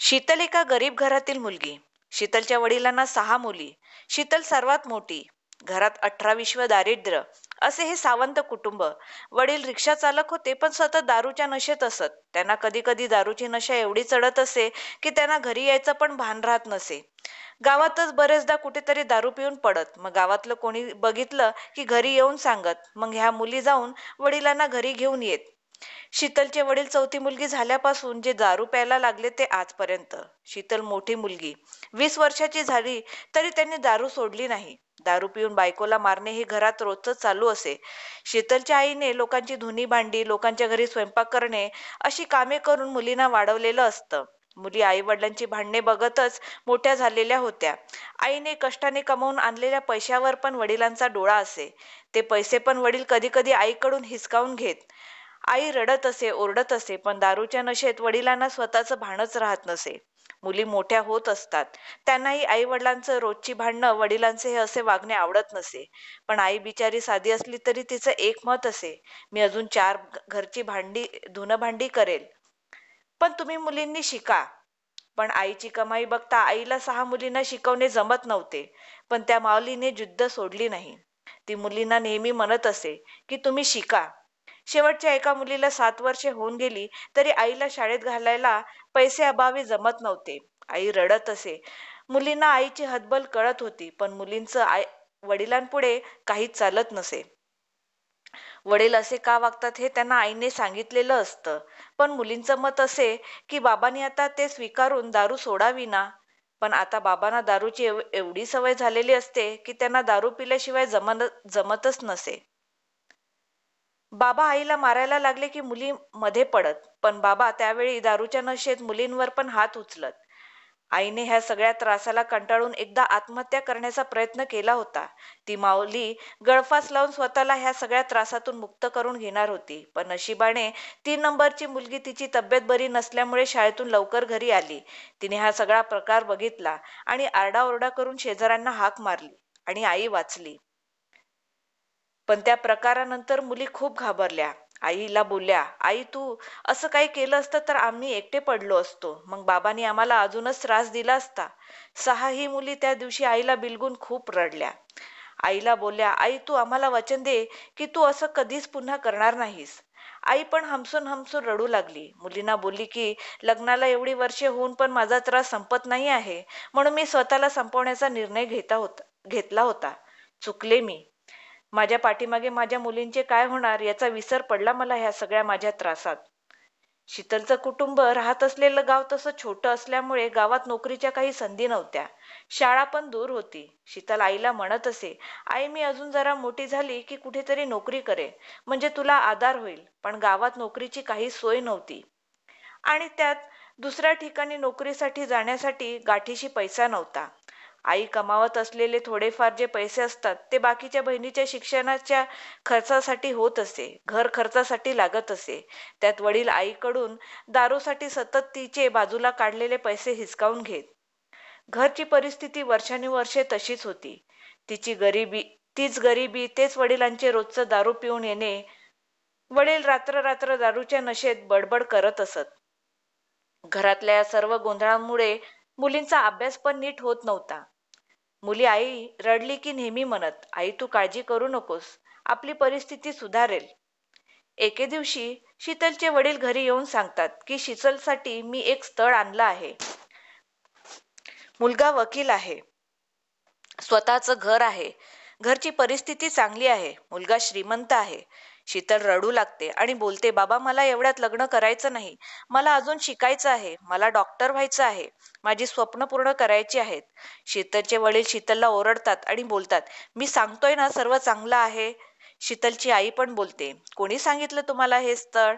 शीतल एका गरीब घरातील मुलगी. शीतलच्या वडिलांना 6 मुली. शीतल सर्वात मोठी. घरात 18 विश्व दारिद्र्य असे हे सावंत कुटुंब. वडील रिक्षा चालक होते, पण सतत दारूच्या नशेत असत. त्यांना कधी कधी दारूची नशा एवढी चढत असे की त्यांना घरी यायचं पण भान राहत नसे. गावातच बरेचदा कुठेतरी दारू पिऊन पडत. मग गावातलं कोणी बघितलं की घरी येऊन सांगत. मग ह्या मुली जाऊन वडिलांना घरी घेऊन येत. शीतलचे वडील चौथी मुलगी झाल्यापासून जे दारू प्यायला लागले ते आजपर्यंत. शीतल मोठी मुलगी 20 वर्षाची झाली तरी त्यांनी दारू सोडली नाही. दारू पिऊन बायकोला मारणे हे घरात रोजच चालू असे. शीतलच्या आईने लोकांची धुनी भांडी, लोकांच्या घरी स्वयंपाक करणे अशी कामे करून मुलींना वाढवलेलं असतं. मुली आई वडिलांची भांडणे बघतच मोठ्या झालेल्या होत्या. आईने कष्टाने कमवून आणलेल्या पैशावर पण वडिलांचा डोळा असे. ते पैसे पण वडील कधी कधी आईकडून हिसकावून घेत. आई रडत असे, ओरडत असे, पण दारूच्या नशेत वडिलांना स्वतःचं भानच राहत नसे. मुली मोठ्या होत असतात. त्यांनाही आई वडिलांचं रोजची भांडणं, वडिलांचे हे असे वागणे आवडत नसे. पण आई बिचारी साधी असली तरी तिचं एक मत असे, मी अजून 4 घरची भांडी धुणं भांडी करेल, पण तुम्ही मुलींनी शिका. पण आईची कमाई बघता आईला 6 मुलींना शिकवणे जमत नव्हते. पण त्या माऊलीने जिद्द सोडली नाही. ती मुलींना नेहमी म्हणत असे की तुम्ही शिका. शेवटच्या एका मुलीला 7 वर्षे होऊन गेली तरी आईला शाळेत घालायला पैसे अभावी जमत नव्हते. आई रडत असे. मुलींना आईची हतबल कळत होती, पण मुलींचं वडिलांपुढे काहीच चालत नसे. वडील असे का वागतात हे त्यांना आईने सांगितलेलं असतं. पण मुलींचं मत असे की बाबांनी आता ते स्वीकारून दारू सोडावी ना. पण आता बाबांना दारूची एवढी सवय झालेली असते की त्यांना दारू पिल्याशिवाय जमतच नसे. बाबा आईला मारायला लागले की मुली मध्ये पडत, पण बाबा त्यावेळी दारूच्या नशेत मुलींवर पण हात उचलत. आईने ह्या सगळ्या त्रासाला कंटाळून एकदा आत्महत्या करण्याचा प्रयत्न केला होता. ती माऊली गळफास लावून स्वतःला ह्या सगळ्या त्रासातून मुक्त करून घेणार होती. पण नशिबाने 3 नंबरची मुलगी तिची तब्येत बरी नसल्यामुळे शाळेतून लवकर घरी आली. तिने हा सगळा प्रकार बघितला आणि आरडाओरडा करून शेजाऱ्यांना हाक मारली आणि आई वाचली. पण त्या प्रकारानंतर मुली खूप घाबरल्या. आईला बोलल्या, आई तू असं काही केलं असतं तर आम्ही एकटे पडलो असतो. मग बाबांनी आम्हाला अजूनच त्रास दिला असता. 6ही मुली त्या दिवशी आईला बिलगून खूप रडल्या. आईला बोलल्या, आई तू आम्हाला वचन दे की तू असं कधीच पुन्हा करणार नाहीस. आई पण हमसून हमसून रडू लागली. मुलींना बोलली की लग्नाला एवढी वर्षे होऊन पण माझा त्रास संपत नाही आहे, म्हणून मी स्वतःला संपवण्याचा निर्णय घेतला होता. चुकले मी. माझ्या पाठीमागे माझ्या मुलींचे काय होणार याचा विसर पडला मला ह्या सगळ्या माझ्या त्रासात. शीतलचं कुटुंब राहत असलेलं गाव तसं छोटं असल्यामुळे गावात नोकरीच्या काही संधी नव्हत्या. शाळा पण दूर होती. शीतल आईला म्हणत असे, आई मी अजून जरा मोठी झाली की कुठेतरी नोकरी करे, म्हणजे तुला आधार होईल. पण गावात नोकरीची काही सोय नव्हती आणि त्यात दुसऱ्या ठिकाणी नोकरीसाठी जाण्यासाठी गाठीशी पैसा नव्हता. आई कमावत असलेले थोडेफार जे पैसे असतात ते बाकीच्या बहिणीच्या शिक्षणाच्या खर्चासाठी होत असे, घर खर्चासाठी लागत असे. त्यात वडील आईकडून दारूसाठी सतत तिचे बाजूला काढलेले पैसे हिसकावून घेत. घरची परिस्थिती वर्षानुवर्षे तशीच होती. तीच गरिबी, तेच वडिलांचे रोजचं दारू पिऊन येणे. वडील रात्र रात्र दारूच्या नशेत बडबड करत असत. घरातल्या या सर्व गोंधळामुळे मुलींचा अभ्यास पण नीट होत नव्हता. मुली आई रडली की नेहमी म्हणत, आई तू काळजी करू नकोस, आपली परिस्थिती सुधारेल. एके दिवशी शीतलचे वडील घरी येऊन सांगतात की शीतलसाठी मी एक स्थळ आणलं आहे. मुलगा वकील आहे, स्वतःचं घर आहे, घरची परिस्थिती चांगली आहे, मुलगा श्रीमंत आहे. शीतल रडू लागते आणि बोलते, बाबा मला एवढ्यात लग्न करायचं नाही, मला अजून शिकायचं आहे, मला डॉक्टर व्हायचं आहे, माझी स्वप्न पूर्ण करायची आहेत. शीतलचे वडील शीतलला ओरडतात आणि बोलतात, मी सांगतोय ना सर्व चांगलं आहे. शीतलची आई पण बोलते, कोणी सांगितलं तुम्हाला हे स्थळ?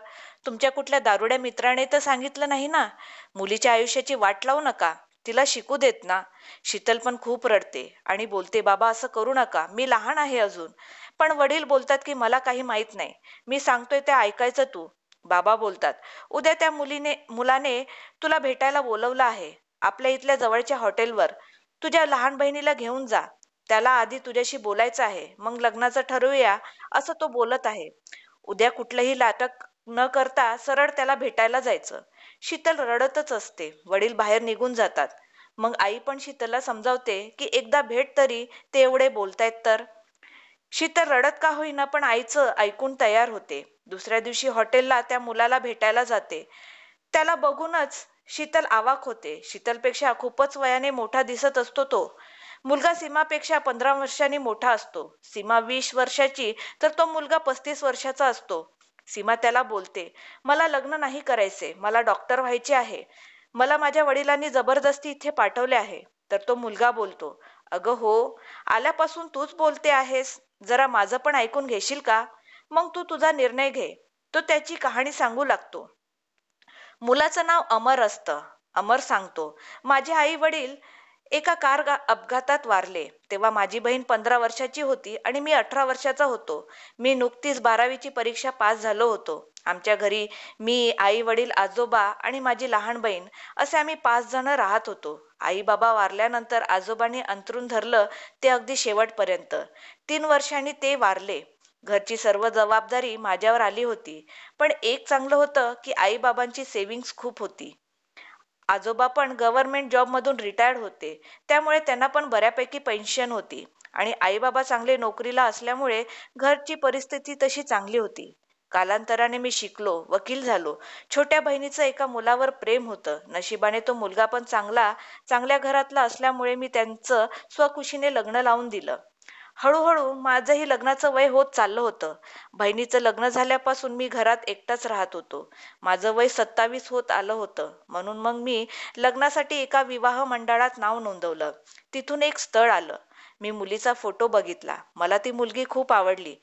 तुमच्या कुठल्या दारुड्या मित्राने तर सांगितलं नाही ना. मुलीच्या आयुष्याची वाट लावू नका, तिला शिकू देत ना. शीतल पण खूप रडते आणि बोलते, बाबा असं करू नका, मी लहान आहे अजून. पण वडील बोलतात की मला काही माहित नाही, मी सांगतोय ते ऐकायचं तू. बाबा बोलतात, उद्या त्या मुलाने तुला भेटायला बोलवलं आहे आपल्या इथल्या जवळच्या हॉटेलवर. तुझ्या लहान बहिणीला घेऊन जा, त्याला आधी तुझ्याशी बोलायचं आहे, मग लग्नाचं ठरवूया असं तो बोलत आहे. उद्या कुठलंही नाटक न करता सरळ त्याला भेटायला जायचं. शीतल रडतच असते. वडील बाहेर निघून जातात. मग आई पण शीतलला समजावते की एकदा भेट तरी, ते एवढे बोलतायत तर. शीतल रडत का होईना पण आईचं ऐकून तयार होते. दुसऱ्या दिवशी हॉटेलला त्या मुलाला भेटायला जाते. त्याला बघूनच शीतल अवाक होते. शीतलपेक्षा खूपच वयाने मोठा दिसत असतो तो. मुलगा सीमापेक्षा 15 वर्षांनी मोठा असतो. सीमा 20 वर्षाची तर तो मुलगा 35 वर्षाचा असतो. सीमा त्याला बोलते, मला लग्न नाही करायचे, मला डॉक्टर व्हायचे आहे. मला माझ्या वडिलांनी जबरदस्ती इथे पाठवले आहे. तर तो मुलगा बोलतो, अगं हो, आल्यापासून तूच बोलते आहेस. जरा माझं पण ऐकून घेशील का? मग तू तुझा निर्णय घे. तो त्याची कहाणी सांगू लागतो. मुलाचं नाव अमर असतं. अमर सांगतो, माझे आई वडील एका अपघातात वारले. तेव्हा माझी बहीण 15 वर्षाची होती आणि मी 18 वर्षाचा होतो. मी नुकतीच 12वीची परीक्षा पास झालो होतो. आमच्या घरी मी, आई वडील, आजोबा आणि माझी लहान बहीण असे आम्ही 5 जण राहत होतो. आई बाबा वारल्यानंतर आजोबांनी अंथरूण धरलं ते अगदी शेवटपर्यंत. 3 वर्षांनी ते वारले. घरची सर्व जबाबदारी माझ्यावर आली होती. पण एक चांगलं होतं की आई बाबांची सेव्हिंग्ज खूप होती. आजोबा पण गव्हर्नमेंट जॉबमधून रिटायर्ड होते. त्यामुळे त्यांना पण बऱ्यापैकी पेन्शन होती. आणि आई बाबा चांगले नोकरीला असल्यामुळे घरची परिस्थिती तशी चांगली होती. कालांतराने मी शिकलो, वकील झालो. छोट्या बहिणीचं एका मुलावर प्रेम होतं. नशिबाने तो मुलगा पण चांगल्या घरातला असल्यामुळे मी त्यांचं स्वखुशीने लग्न लावून दिलं. हळूहळू माझंही लग्नाचं वय होत चाललं होतं. बहिणीचं लग्न झाल्यापासून मी घरात एकटाच राहत होतो. माझं वय 27 होत आलं होतं. म्हणून मग मी लग्नासाठी एका विवाह मंडळात नाव नोंदवलं. तिथून एक स्थळ आलं. मी मुलीचा फोटो बघितला. मला ती मुलगी खूप आवडली.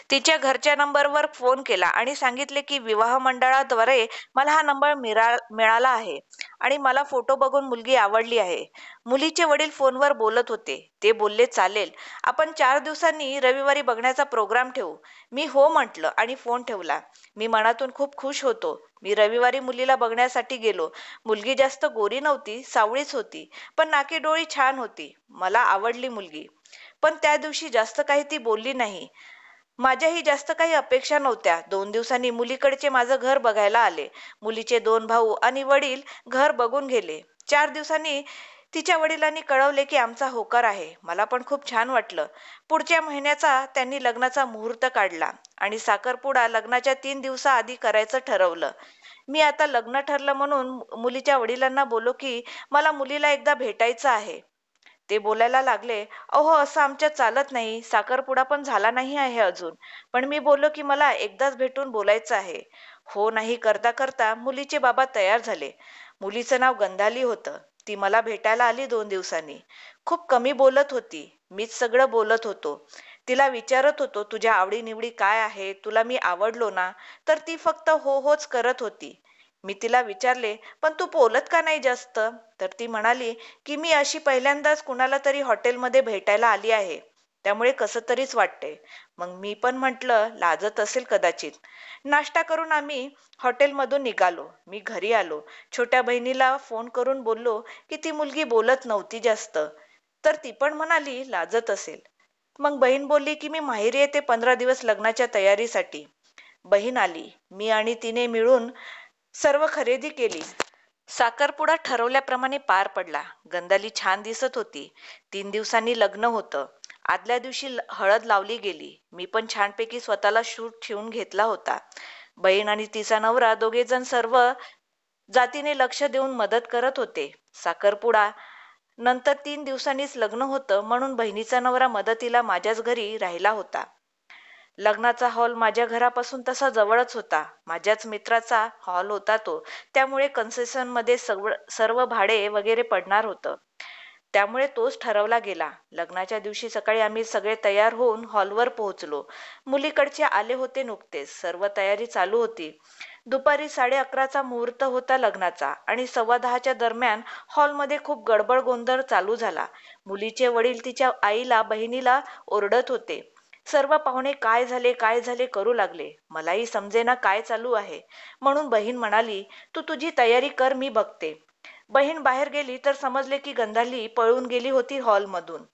तिच्या घरच्या नंबरवर फोन केला आणि सांगितले की विवाह मंडळाद्वारे मला हा नंबर मिळाला आहे आणि मला फोटो बघून मुलगी आवडली आहे. मुलीचे वडील फोनवर बोलत होते. ते बोलले, चालेल, आपण 4 दिवसांनी रविवारी बघण्याचा प्रोग्राम ठेवू. मी हो म्हटलं आणि फोन ठेवला. मी मनातून खूप खुश होतो. मी रविवारी मुलीला बघण्यासाठी गेलो. मुलगी जास्त गोरी नव्हती, सावळीच होती, पण नाकी डोळी छान होती. मला आवडली मुलगी. पण त्या दिवशी जास्त काही ती बोलली नाही. माझ्याही जास्त काही अपेक्षा नव्हत्या. 2 दिवसांनी मुलीकडचे माझं घर बघायला आले. मुलीचे 2 भाऊ आणि वडील घर बघून गेले. 4 दिवसांनी तिच्या वडिलांनी कळवले की आमचा होकार आहे. मला पण खूप छान वाटलं. पुढच्या महिन्याचा त्यांनी लग्नाचा मुहूर्त काढला आणि साखरपुडा लग्नाच्या 3 दिवसाआधी करायचं ठरवलं. मी आता लग्न ठरलं म्हणून मुलीच्या वडिलांना बोललो की मला मुलीला एकदा भेटायचं आहे. ते बोलायला लागले, अहो असं आमच्यात चालत नाही, साखरपुडा पण झाला नाही आहे अजून. पण मी बोललो की मला एकदाच भेटून बोलायचं आहे. हो नाही करता करता मुलीचे बाबा तयार झाले. मुलीचं नाव गंधाली होतं. ती मला भेटायला आली 2 दिवसांनी. खूप कमी बोलत होती. मीच सगळं बोलत होतो. तिला विचारत होतो, तुझ्या आवडीनिवडी काय आहेत, तुला मी आवडलो ना? तर ती फक्त हो होच करत होती. मी तिला विचारले, पण तू बोलत का नाही जास्त? तर ती म्हणाली की मी अशी पहिल्यांदाच कुणाला तरी हॉटेलमध्ये भेटायला आली आहे. त्यामुळे कसं तरीच वाटते. मग मी पण म्हटलं, लाजत असेल कदाचित. नाश्ता करून आम्ही हॉटेलमधून निघालो. मी घरी आलो. छोट्या बहिणीला फोन करून बोललो की ती मुलगी बोलत नव्हती जास्त. तर ती पण म्हणाली लाजत असेल. मग बहीण बोलली की मी माहेरी येते 15 दिवस लग्नाच्या तयारीसाठी. बहीण आली. मी आणि तिने मिळून सर्व खरेदी केली. साखरपुडा ठरवल्याप्रमाणे पार पडला. गंधाली छान दिसत होती. 3 दिवसांनी लग्न होतं. आदल्या दिवशी हळद लावली गेली. मी पण छानपैकी स्वतःला शूट ठेवून घेतला होता. बहीण आणि तिचा नवरा दोघेजण सर्व जातीने लक्ष देऊन मदत करत होते. साखरपुडा नंतर 3 दिवसांनीच लग्न होतं म्हणून बहिणीचा नवरा मदतीला माझ्याच घरी राहिला होता. लग्नाचा हॉल माझ्या घरापासून तसा जवळच होता. माझ्याच मित्राचा हॉल होता तो. त्यामुळे कन्सेशनमध्ये सर्व भाडे वगैरे पडणार होतं. त्यामुळे तोच ठरवला गेला. लग्नाच्या दिवशी सकाळी आम्ही सगळे तयार होऊन हॉलवर पोहोचलो. मुलीकडचे आले होते नुकतेच. सर्व तयारी चालू होती. दुपारी 11:30चा मुहूर्त होता लग्नाचा आणि 10:15च्या दरम्यान हॉलमध्ये खूप गडबड गोंधळ चालू झाला. मुलीचे वडील तिच्या आईला, बहिणीला ओरडत होते. सर्व पाहुणे काय झाले करू लागले. मलाही समजेना काय चालू आहे. म्हणून बहीण म्हणाली, तू तुझी तयारी कर, मी बघते. बहीण बाहेर गेली तर समजले की गंधाली पळून गेली होती हॉलमधून.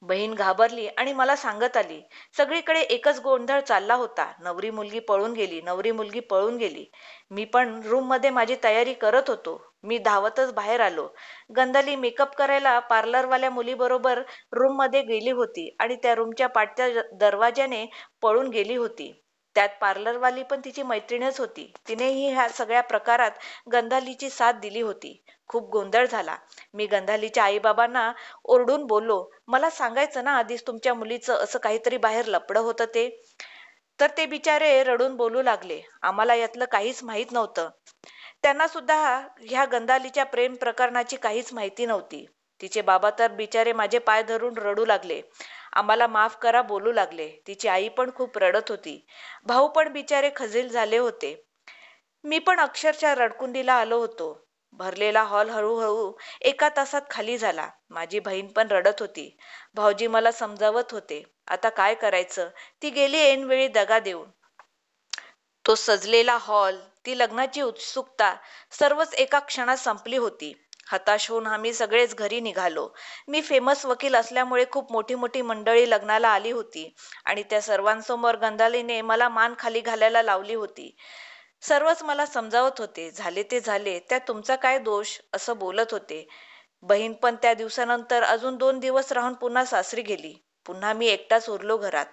बहीण घाबरली आणि मला सांगत आली. सगळीकडे एकच गोंधळ चालला होता. नवरी मुलगी पळून गेली, नवरी मुलगी पळून गेली. मी पण रूम मध्ये माझी तयारी करत होतो. मी धावतच बाहेर आलो. गंधाली मेकअप करायला पार्लरवाल्या मुलीबरोबर रूम मध्ये गेली होती आणि त्या रूमच्या पाठच्या दरवाज्याने पळून गेली होती. त्यात पार्लरवाली पण तिची मैत्रीणच होती. तिनेही ह्या सगळ्या प्रकारात गंधालीची साथ दिली होती. खूप गोंधळ झाला. मी गंधालीच्या आईबाबांना ओरडून बोललो, मला सांगायचं ना आधीच तुमच्या मुलीचं असं काहीतरी बाहेर लपडं होतं ते. तर ते बिचारे रडून बोलू लागले, आम्हाला यातलं काहीच माहीत नव्हतं. त्यांना सुद्धा ह्या गंधालीच्या प्रेम प्रकरणाची काहीच माहिती नव्हती. तिचे बाबा तर बिचारे माझे पाय धरून रडू लागले. आम्हाला माफ करा बोलू लागले. तिची आई पण खूप रडत होती. भाऊ पण बिचारे खजील झाले होते. मी पण अक्षरशः रडकुंडीला आलो होतो. भरलेला हॉल हळूहळू एका तासात खाली झाला. माझी बहीण पण रडत होती. भाऊजी मला समजावत होते. आता काय करायचं? ती गेली ऐनवेळी दगा देऊन. तो सजलेला हॉल, ती लग्नाची उत्सुकता सर्वच एका क्षणात संपली होती. हताश होऊन आम्ही सगळेच घरी निघालो. मी फेमस वकील असल्यामुळे खूप मोठी मोठी मंडळी लग्नाला आली होती आणि त्या सर्वांसमोर गंधालीने मला मान खाली घालायला लावली होती. सर्वच मला समजावत होते. झाले ते झाले, त्यात तुमचा काय दोष, असं बोलत होते. बहीण पण त्या दिवसानंतर अजून 2 दिवस राहून पुन्हा सासरी गेली. पुन्हा मी एकटाच उरलो घरात.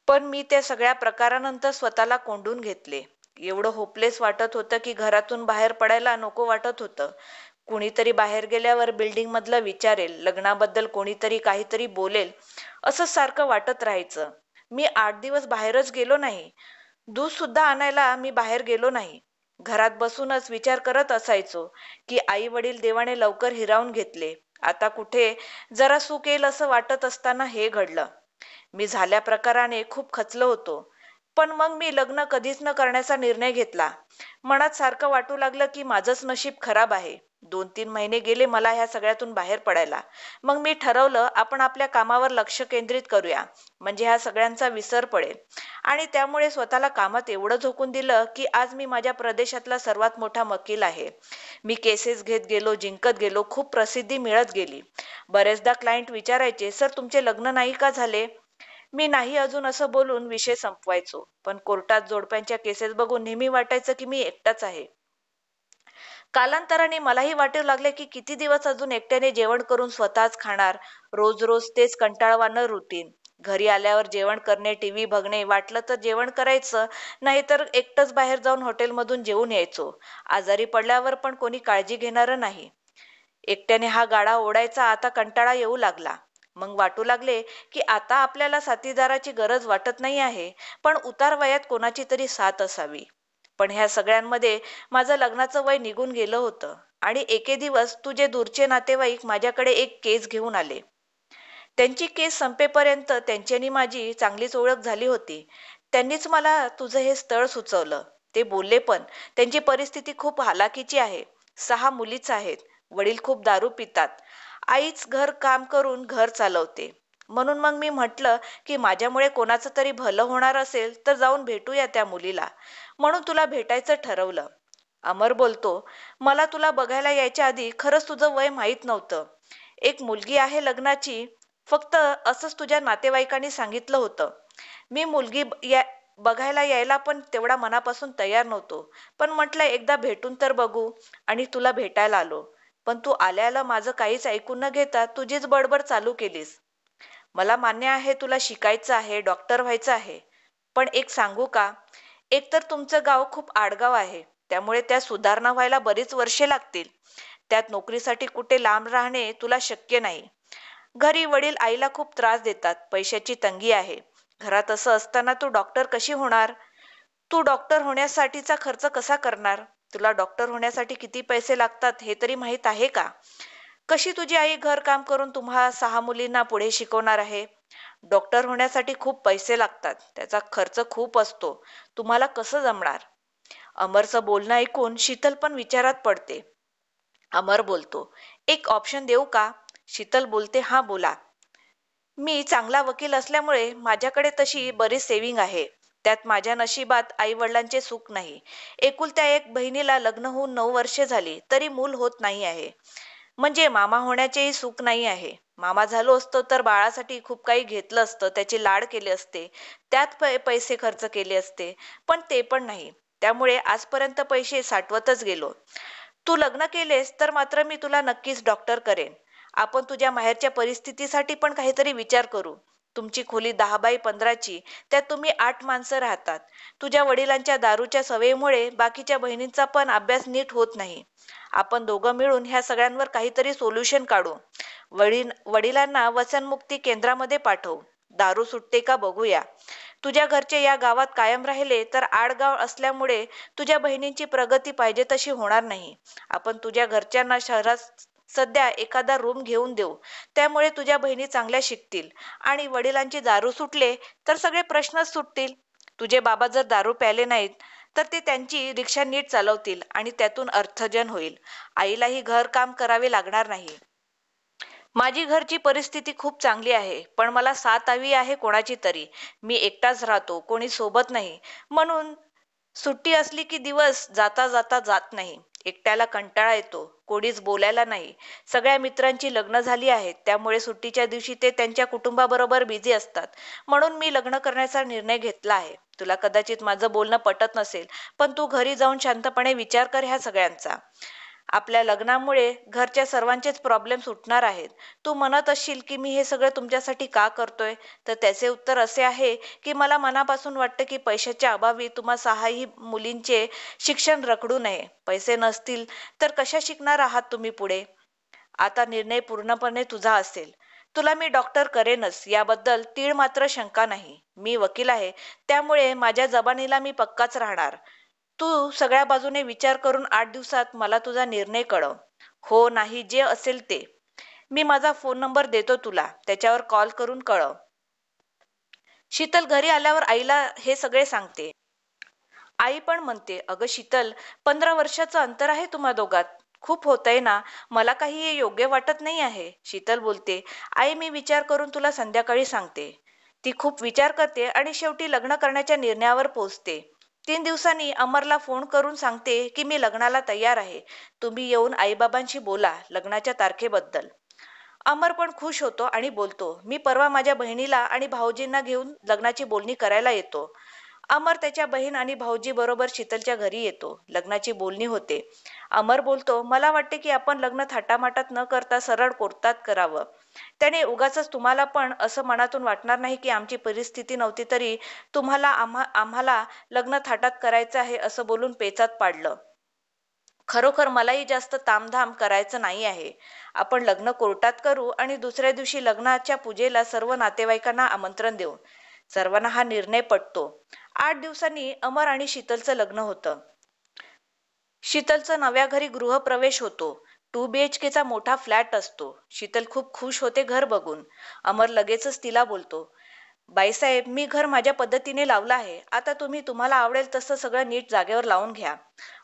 पण मी त्या सगळ्या प्रकारानंतर स्वतःला कोंडून घेतले. एवढं होपलेस वाटत होतं की घरातून बाहेर पडायला नको वाटत होतं. कुणीतरी बाहेर गेल्यावर बिल्डिंग मधलं विचारेल, लग्नाबद्दल कोणीतरी काहीतरी बोलेल, असं सारखं वाटत राहायचं. मी 8 दिवस बाहेरच गेलो नाही. दूध सुद्धा आणायला मी बाहेर गेलो नाही. घरात बसूनच विचार करत असायचो की आई वडील देवाने लवकर हिरावून घेतले. आता कुठे जरा सुख येईल असं वाटत असताना हे घडलं. मी झाल्या प्रकाराने खूप खचलो होतो. पण मग मी लग्न कधीच न करण्याचा निर्णय घेतला. मनात सारखं वाटू लागलं की माझंच नशीब खराब आहे. 2-3 महिने गेले मला ह्या सगळ्यातून बाहेर पडायला. मग मी ठरवलं आपण आपल्या कामावर लक्ष केंद्रित करूया, म्हणजे ह्या सगळ्यांचा विसर पडेल. आणि त्यामुळे स्वतःला कामात एवढं झोकून दिलं की आज मी माझ्या प्रदेशातला सर्वात मोठा वकील आहे. मी केसेस घेत गेलो, जिंकत गेलो, खूप प्रसिद्धी मिळत गेली. बरेचदा क्लायंट विचारायचे, सर तुमचे लग्न नाही का झाले? मी नाही अजून असं बोलून विषय संपवायचो. पण कोर्टात जोडप्यांच्या केसेस बघून नेहमी वाटायचं की मी एकटाच आहे. कालांतराने मलाही वाटू लागले की किती दिवस अजून एकट्याने जेवण करून स्वतःच खाणार. रोज रोज तेच कंटाळवाणं रुटीन. घरी आल्यावर जेवण करणे, टीव्ही बघणे, वाटलं तर जेवण करायचं, नाहीतर एकटंच बाहेर जाऊन हॉटेलमधून जेवून यायचो. आजारी पडल्यावर पण कोणी काळजी घेणारं नाही. एकट्याने हा गाडा ओढायचा आता कंटाळा येऊ लागला. मग वाटू लागले की आता आपल्याला साथीदाराची गरज वाटत नाही आहे, पण उतार वयात कोणाची तरी साथ असावी. पण ह्या सगळ्यांमध्ये माझं लग्नाचं वय निघून गेलं होतं आणि एके दिवस तुझे दूरचे नातेवाईक माझ्याकडे एक केस घेऊन आले. त्यांची केस संपेपर्यंत त्यांची आणि माझी चांगलीच ओळख झाली होती. त्यांनीच मला तुझं हे स्थळ सुचवलं. ते बोलले पण, त्यांची परिस्थिती खूप हालाकीची आहे. 6 मुलीच आहेत. वडील खूप दारू पितात. आईच घर काम करून घर चालवते. म्हणून मग मी म्हटलं की माझ्यामुळे कोणाचं तरी भलं होणार असेल तर जाऊन भेटूया त्या मुलीला. म्हणून तुला भेटायचं ठरवलं. अमर बोलतो, मला तुला बघायला यायच्या आधी खरंच तुझं वय माहीत नव्हतं. एक मुलगी आहे लग्नाची, फक्त असंच तुझ्या नातेवाईकांनी सांगितलं होतं. मी मुलगी बघायला यायला पण तेवढा मनापासून तयार नव्हतो. पण म्हटलं एकदा भेटून तर बघू आणि तुला भेटायला आलो. पण तू आल्याला माझं काहीच ऐकून न घेता तुझीच बडबड चालू केलीस. मला मान्य आहे तुला शिकायचं आहे, डॉक्टर व्हायचं आहे. पण एक सांगू का? एकतर तुमचं गाव खूप आडगाव आहे. त्यामुळे त्यात सुधारणा व्हायला बरीच वर्षे लागतील. त्यात नोकरीसाठी कुठे लांब राहणे तुला शक्य नाही. घरी वडील आईला खूप त्रास देतात. पैशाची तंगी आहे. घरात असं असताना तू डॉक्टर कशी होणार? तू डॉक्टर होण्यासाठीचा खर्च कसा करणार? तुला डॉक्टर होण्यासाठी किती पैसे लागतात हे तरी माहीत आहे का? कशी तुझी आई घर काम करून तुम्हा 6 मुलींना पुढे शिकवणार आहे? डॉक्टर होण्यासाठी खूप पैसे लागतात. त्याचा खर्च खूप असतो. तुम्हाला कसं जमणार? अमरचं बोलणं ऐकून शीतल पण विचारात पडते. अमर बोलतो, एक ऑप्शन देऊ का? शीतल बोलते, हा बोला. मी चांगला वकील असल्यामुळे माझ्याकडे तशी बरीच सेव्हिंग आहे. त्यात माझ्या नशिबात आई वडिलांचे सुख नाही. एकुलत्या एक बहिणीला लग्न होऊन 9 वर्षे झाली तरी मूल होत नाही आहे. म्हणजे मामा होण्याचेही सुख नाही आहे. मामा झालो असतो तर बाळासाठी खूप काही घेतलं असतं, त्याचे लाड केले असते, त्यात पैसे खर्च केले असते, पण ते पण नाही. त्यामुळे आजपर्यंत पैसे साठवतच गेलो. तू लग्न केलेस तर मात्र मी तुला नक्कीच डॉक्टर करेन. आपण तुझ्या माहेरच्या परिस्थितीसाठी पण काहीतरी विचार करू. तुमची खोली 10 बाय 15ची, त्यात तुम्ही 8 माणसं राहतात. तुझ्या वडिलांच्या दारूच्या सवयीमुळे बाकीच्या बहिणींचा पण अभ्यास नीट होत नाही. आपण दोघं मिळून ह्या सगळ्यांवर काहीतरी सोल्युशन काढू. वडिलांना व्यसनमुक्ती केंद्रामध्ये पाठवू. दारू सुटते का बघूया. तुझ्या घरचे या गावात कायम राहिले तर आडगाव असल्यामुळे तुझ्या बहिणींची प्रगती पाहिजे तशी होणार नाही. आपण तुझ्या घरच्यांना शहरात सध्या एखादा रूम घेऊन देऊ. त्यामुळे तुझ्या बहिणी चांगल्या शिकतील आणि वडिलांची दारू सुटले तर सगळे प्रश्नच सुटतील. तुझे बाबा जर दारू प्याले नाहीत तर ते त्यांची रिक्षा नीट चालवतील आणि त्यातून अर्थजन होईल. आईलाही घरकाम करावे लागणार नाही. माझी घरची परिस्थिती खूप चांगली आहे, पण मला साथ हवी आहे कोणाची तरी. मी एकटाच राहतो, कोणी सोबत नाही. म्हणून सुट्टी असली की दिवस जाता जाता जात नाही. एकट्याला कंटाळा येतो, कोणीच बोलायला नाही. सगळ्या मित्रांची लग्न झाली आहेत, त्यामुळे सुट्टीच्या दिवशी ते त्यांच्या कुटुंबाबरोबर बिझी असतात. म्हणून मी लग्न करण्याचा निर्णय घेतला आहे. तुला कदाचित माझं बोलणं पटत नसेल, पण तू घरी जाऊन शांतपणे विचार कर ह्या सगळ्यांचा. आपल्या लग्नामुळे घरच्या सर्वांचेच प्रॉब्लेम सुटणार आहेत. तू म्हणत असशील की मी हे सगळं तुमच्यासाठी का करतोय, तर त्याचे उत्तर असे आहे की मला मनापासून वाटतं की पैशाच्या अभावी तुम्हा 6ही मुलींचे शिक्षण रखडू नये. पैसे नसतील तर कशा शिकणार आहात तुम्ही पुढे. आता निर्णय पूर्णपणे तुझा असेल. तुला मी डॉक्टर करेनच, याबद्दल तीळ मात्र शंका नाही. मी वकील आहे, त्यामुळे माझ्या जबानीला मी पक्काच राहणार. तू सगळ्या बाजूने विचार करून 8 दिवसात मला तुझा निर्णय कळव. हो नाही जे असेल ते. मी माझा फोन नंबर देतो तुला, त्याच्यावर कॉल करून कळव. शीतल घरी आल्यावर आईला हे सगळे सांगते. आई पण म्हणते, अगं शीतल, 15 वर्षाचं अंतर आहे तुम्हा दोघात. खूप होतंय ना. मला काही हे योग्य वाटत नाही आहे. शीतल बोलते, आई मी विचार करून तुला संध्याकाळी सांगते. ती खूप विचार करते आणि शेवटी लग्न करण्याच्या निर्णयावर पोहोचते. 3 दिवसांनी अमरला फोन करून सांगते की मी लग्नाला तयार आहे. तुम्ही येऊन आईबाबांशी बोला लग्नाच्या तारखेबद्दल. अमर पण खुश होतो आणि बोलतो, मी परवा माझ्या बहिणीला आणि भाऊजींना घेऊन लग्नाची बोलणी करायला येतो. अमर त्याच्या बहीण आणि भाऊजी बरोबर शीतलच्या घरी येतो. लग्नाची बोलणी होते. अमर बोलतो, मला वाटते की आपण लग्न थाटामाटात न करता सरळ कोर्टात करावं. त्याने उगाचच तुम्हाला पण असं मनातून वाटणार नाही की आमची परिस्थिती नव्हती तरी तुम्हाला आम्हाला लग्न थाटात करायचं आहे असं बोलून पेचात पाडलं. खरोखर मलाही जास्त तामधाम करायचं नाही आहे. आपण लग्न कोर्टात करू आणि दुसऱ्या दिवशी लग्नाच्या पूजेला सर्व नातेवाईकांना आमंत्रण देऊ. सर्वांना हा निर्णय पटतो. 8 दिवसांनी अमर आणि शीतलचं लग्न होतं. शीतलचं नव्या घरी गृहप्रवेश होतो. 2 BHKचा मोठा फ्लॅट असतो. शीतल खूप खुश होते घर बघून. अमर लगेचच तिला बोलतो, बाईसाहेब मी घर माझ्या पद्धतीने लावलं आहे. आता तुम्ही तुम्हाला आवडेल तसं सगळं नीट जागेवर लावून घ्या.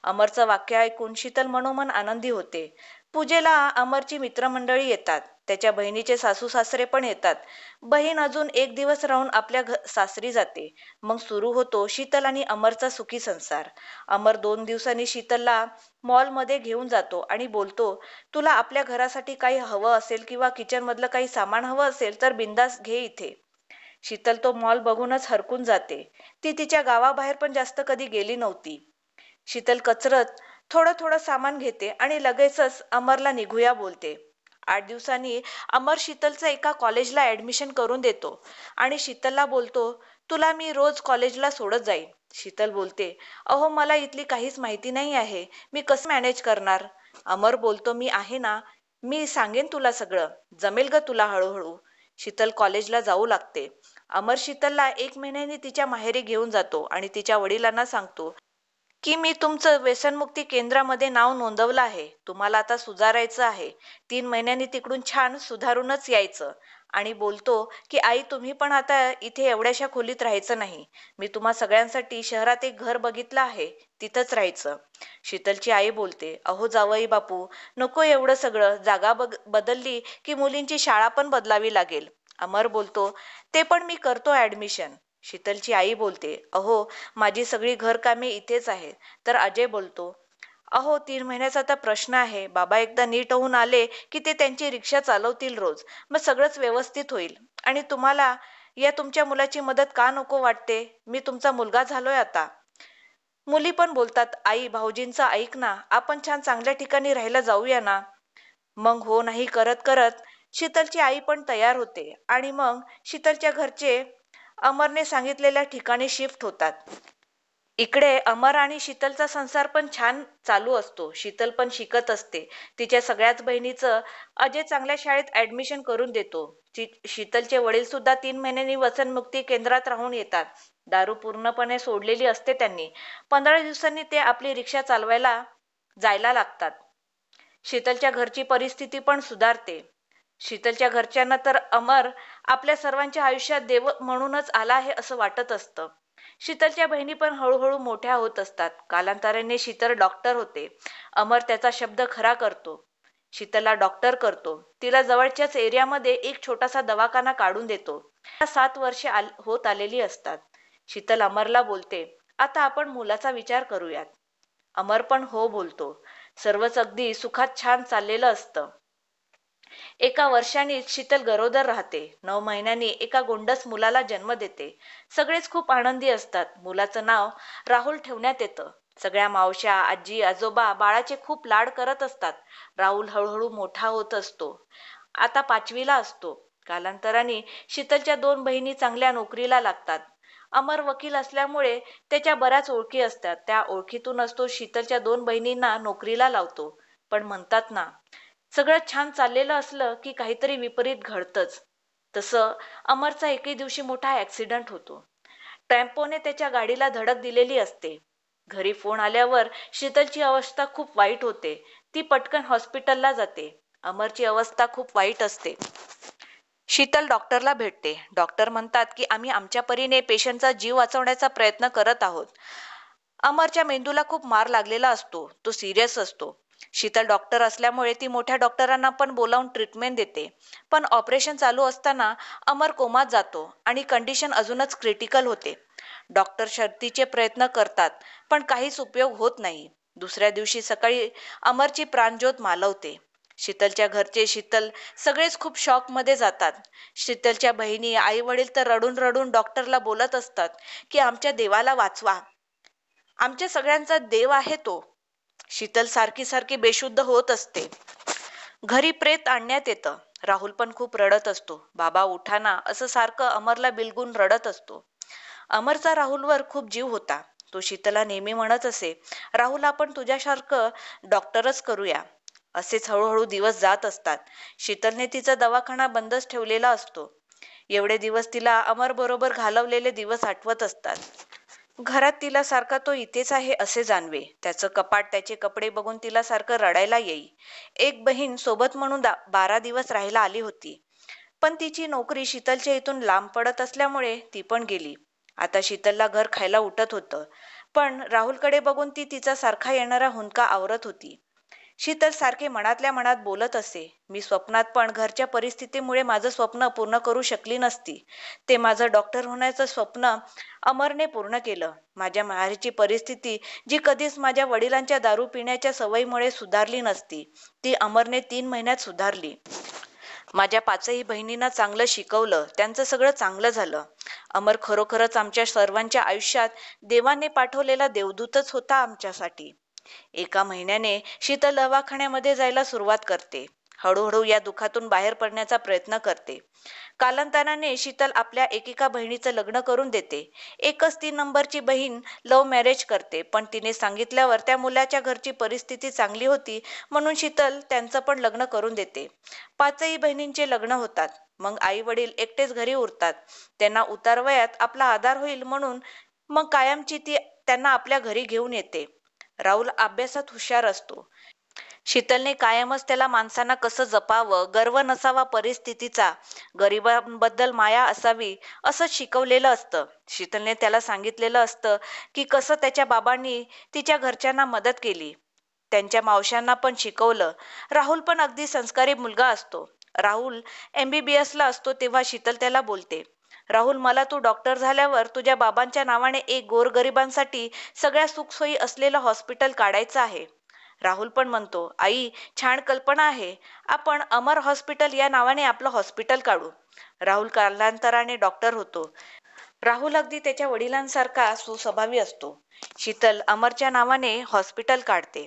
अमरचं वाक्य ऐकून शीतल मनोमन आनंदी होते. पूजेला अमरची मित्रमंडळी येतात. त्याच्या बहिणीचे सासू सासरे पण येतात. बहीण अजून 1 दिवस राहून आपल्या सासरी जाते. मग सुरू होतो शीतल आणि अमरचा सुखी संसार. अमर 2 दिवसांनी शीतलला मॉलमध्ये घेऊन जातो आणि बोलतो, तुला आपल्या घरासाठी काही हवं असेल किंवा किचन मधलं काही सामान हवं असेल तर बिंदास घे इथे. शीतल तो मॉल बघूनच हरकून जाते. ती तिच्या गावाबाहेर पण जास्त कधी गेली नव्हती. शीतल कचरत थोडं थोडं सामान घेते आणि लगेचच अमरला निघूया बोलते. 8 दिवसांनी अमर शीतलचं एका कॉलेजला ऍडमिशन करून देतो आणि शीतलला बोलतो, तुला मी रोज कॉलेजला सोडत जाईन. शीतल बोलते, अहो मला इथली काहीच माहिती नाही आहे, मी कसं मॅनेज करणार. अमर बोलतो, मी आहे ना, मी सांगेन तुला सगळं, जमेल ग तुला हळूहळू. शीतल कॉलेजला जाऊ लागते. अमर शीतलला 1 महिन्याने तिच्या माहेरी घेऊन जातो आणि तिच्या वडिलांना सांगतो की मी तुमचं व्यसनमुक्ती केंद्रामध्ये नाव नोंदवलं आहे. तुम्हाला आता सुधारायचं आहे. 3 महिन्यांनी तिकडून छान सुधारूनच यायचं. आणि बोलतो की आई तुम्ही पण आता इथे एवढ्याशा खोलीत राहायचं नाही. मी तुम्हा सगळ्यांसाठी शहरात एक घर बघितलं आहे, तिथंच राहायचं. शीतलची आई बोलते, अहो जावई बापू, नको एवढं सगळं. जागा बदलली की मुलींची शाळा पण बदलावी लागेल. अमर बोलतो, ते पण मी करतो ऍडमिशन. शीतलची आई बोलते, अहो माझी सगळी घरकामे इथेच आहेत. तर अजय बोलतो, अहो 3 महिन्याचा तर प्रश्न आहे. बाबा एकदा नीट होऊन आले की ते त्यांची रिक्षा चालवतील रोज. मग सगळंच व्यवस्थित होईल. आणि तुम्हाला या तुमच्या मुलाची मदत का नको वाटते? मी तुमचा मुलगा झालोय आता. मुली पण बोलतात, आई भाऊजींचं ऐक ना, आपण छान चांगल्या ठिकाणी राहायला जाऊया ना. मग हो नाही करत करत शीतलची आई पण तयार होते आणि मग शीतलच्या घरचे अमरने सांगितलेल्या ठिकाणी शिफ्ट होतात. इकडे अमर आणि शीतलचा संसार पण छान चालू असतो. शीतल पण शिकत असते. तिच्या सगळ्याच बहिणीचं अजय चांगल्या शाळेत ऍडमिशन करून देतो. शीतलचे वडील सुद्धा 3 महिन्यांनी व्यसनमुक्ती केंद्रात राहून येतात. दारू पूर्णपणे सोडलेली असते त्यांनी. 15 दिवसांनी ते आपली रिक्षा चालवायला जायला लागतात. शीतलच्या घरची परिस्थिती पण सुधारते. शीतलच्या घरच्यांना तर अमर आपल्या सर्वांच्या आयुष्यात देव म्हणूनच आला आहे असं वाटत असतं. शीतलच्या बहिणी पण हळूहळू मोठ्या होत असतात. कालांतराने शीतल डॉक्टर होते. अमर त्याचा शब्द खरा करतो. शीतलला डॉक्टर करतो. तिला जवळच्याच एरियामध्ये एक छोटासा दवाखाना काढून देतो. 7 वर्षे होत आलेली असतात. शीतल अमरला बोलते, आता आपण मुलाचा विचार करूयात. अमर पण हो बोलतो. सर्वच अगदी सुखात छान चाललेलं असतं. एका वर्षानेच शीतल गरोदर राहते. 9 महिन्यांनी एका गोंडस मुलाला जन्म देते. सगळेच खूप आनंदी असतात. मुलाचं नाव राहुल ठेवण्यात येतं. सगळ्या मावश्या, आजी, आजोबा बाळाचे खूप लाड करत असतात. राहुल हळूहळू मोठा होत असतो. आता 5वीला असतो. कालांतराने शीतलच्या 2 बहिणी चांगल्या नोकरीला लागतात. अमर वकील असल्यामुळे त्याच्या बऱ्याच ओळखी असतात. त्या ओळखीतूनच तो शीतलच्या 2 बहिणींना नोकरीला लावतो. पण म्हणतात ना, सगळं छान चाललेलं असलं की काहीतरी विपरीत घडतंच. तसं अमरचा एके दिवशी मोठा ऍक्सिडेंट होतो. टेम्पोने त्याच्या गाडीला धडक दिलेली असते. घरी फोन आल्यावर शीतलची अवस्था खूप वाईट होते. ती पटकन हॉस्पिटलला जाते. अमरची अवस्था खूप वाईट असते. शीतल डॉक्टरला भेटते. डॉक्टर म्हणतात की आम्ही आमच्या परीने पेशंटचा जीव वाचवण्याचा प्रयत्न करत आहोत. अमरच्या मेंदूला खूप मार लागलेला असतो. तो सिरियस असतो. शीतल डॉक्टर असल्यामुळे ती मोठ्या डॉक्टरांना पण बोलावून ट्रीटमेंट देते. पण ऑपरेशन चालू असताना अमर कोमात जातो आणि कंडिशन अजूनच क्रिटिकल होते. डॉक्टर शर्थीचे प्रयत्न करतात पण काहीच उपयोग होत नाही. दुसऱ्या दिवशी सकाळी अमरची प्राणज्योत मालवते. शीतलच्या घरचे सगळेच खूप शॉकमध्ये जातात. शीतलच्या बहिणी, आई वडील तर रडून रडून डॉक्टरला बोलत असतात की आमच्या देवाला वाचवा. आमच्या सगळ्यांचा देव आहे तो. शीतल सारखी सारखी बेशुद्ध होत असते. घरी प्रेत आणण्यात येतं. राहुल पण खूप रडत असतो. बाबा उठा ना असं सारखं अमरला बिलगून रडत असतो. अमरचा राहुलवर खूप जीव होता. तो शीतलला नेहमी म्हणत असे, राहुल आपण तुझ्यासारखं डॉक्टरच करूया. असेच हळूहळू दिवस जात असतात. शीतलने तिचा दवाखाना बंदच ठेवलेला असतो. एवढे दिवस तिला अमर बरोबर घालवलेले दिवस आठवत असतात. घरात तिला सारखा तो इथेच आहे असे जाणवे. त्याचं कपाट, त्याचे कपडे बघून तिला सारखं रडायला येई. एक बहीण सोबत म्हणून 12 दिवस राहायला आली होती. पण तिची नोकरी शीतलच्या इथून लांब पडत असल्यामुळे ती पण गेली. आता शीतलला घर खायला उठत होतं. पण राहुलकडे बघून ती तिचा सारखा येणारा हुंदका आवरत होती. शीतल सारखे मनातल्या मनात बोलत असे, मी स्वप्नात पण घरच्या परिस्थितीमुळे माझं स्वप्न पूर्ण करू शकली नसती. ते माझं डॉक्टर होण्याचं स्वप्न अमरने पूर्ण केलं. माझ्या माहेरची परिस्थिती, जी कधीच माझ्या वडिलांच्या दारू पिण्याच्या सवयीमुळे सुधारली नसती, ती अमरने 3 महिन्यात सुधारली. माझ्या 5ही बहिणींना चांगलं शिकवलं. त्यांचं सगळं चांगलं झालं. अमर खरोखरच आमच्या सर्वांच्या आयुष्यात देवाने पाठवलेला देवदूतच होता आमच्यासाठी. एका महिन्याने शीतल दवाखान्यामध्ये जायला सुरुवात करते. हळूहळू या दुःखातून बाहेर पडण्याचा प्रयत्न करते. कालांतराने शीतल आपल्या एकेका बहिणीचं लग्न करून देते. एकच 3 नंबरची बहीण लव्ह मॅरेज करते. पण तिने सांगितल्यावर त्या मुलाच्या घरची परिस्थिती चांगली होती म्हणून शीतल त्यांचं पण लग्न करून देते. 5ही बहिणींचे लग्न होतात. मग आई वडील एकटेच घरी उरतात. त्यांना उतारवयात आपला आधार होईल म्हणून मग कायमची ती त्यांना आपल्या घरी घेऊन येते. राहुल अभ्यासात हुशार असतो. शीतलने कायमच त्याला माणसांना कसं जपावं, गर्व नसावा परिस्थितीचा, गरिबांबद्दल माया असावी असं शिकवलेलं असतं. शीतलने त्याला सांगितलेलं असतं की कसं त्याच्या बाबांनी तिच्या घरच्यांना मदत केली. त्यांच्या मावशांना पण शिकवलं. राहुल पण अगदी संस्कारी मुलगा असतो. राहुल MBBSला असतो तेव्हा शीतल त्याला बोलते, राहुल मला तू डॉक्टर झाल्यावर तुझ्या बाबांच्या नावाने एक गोरगरिबांसाठी सगळ्या सुखसोयी असलेलं हॉस्पिटल काढायचं आहे. राहुल पण म्हणतो, आई, छान कल्पना आहे. आपण अमर हॉस्पिटल या नावाने आपलं हॉस्पिटल काढू. राहुल कालांतराने डॉक्टर होतो. राहुल अगदी त्याच्या वडिलांसारखा सुस्वभावी असतो. शीतल अमरच्या नावाने हॉस्पिटल काढते.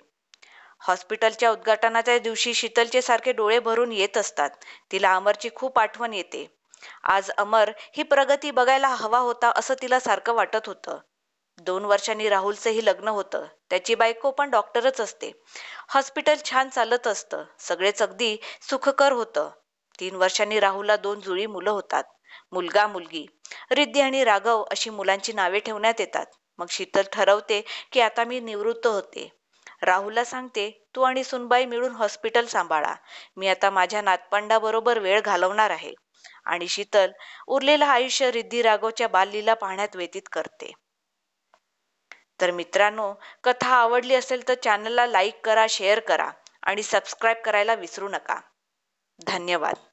हॉस्पिटलच्या उद्घाटनाच्या दिवशी शीतलचे सारखे डोळे भरून येत असतात. तिला अमरची खूप आठवण येते. आज अमर ही प्रगती बघायला हवा होता असं तिला सारखं वाटत होतं. 2 वर्षांनी राहुलचंही लग्न होतं. त्याची बायको पण डॉक्टरच असते. हॉस्पिटल छान चालत असतं. सगळेच अगदी सुखकर होतं. 3 वर्षांनी राहुलला 2 जुळी मुलं होतात. मुलगा मुलगी. रिद्धी आणि राघव अशी मुलांची नावे ठेवण्यात येतात. मग शीतल ठरवते की आता मी निवृत्त होते. राहुलला सांगते, तू आणि सुनबाई मिळून हॉस्पिटल सांभाळा. मी आता माझ्या नातपंडाबरोबर वेळ घालवणार आहे. आणि शीतल उरलेलं आयुष्य रिद्धी राघवच्या बाललीला पाहण्यात व्यतीत करते. तर मित्रांनो, कथा आवडली असेल तर चॅनलला लाईक करा, शेअर करा आणि सबस्क्राईब करायला विसरू नका. धन्यवाद.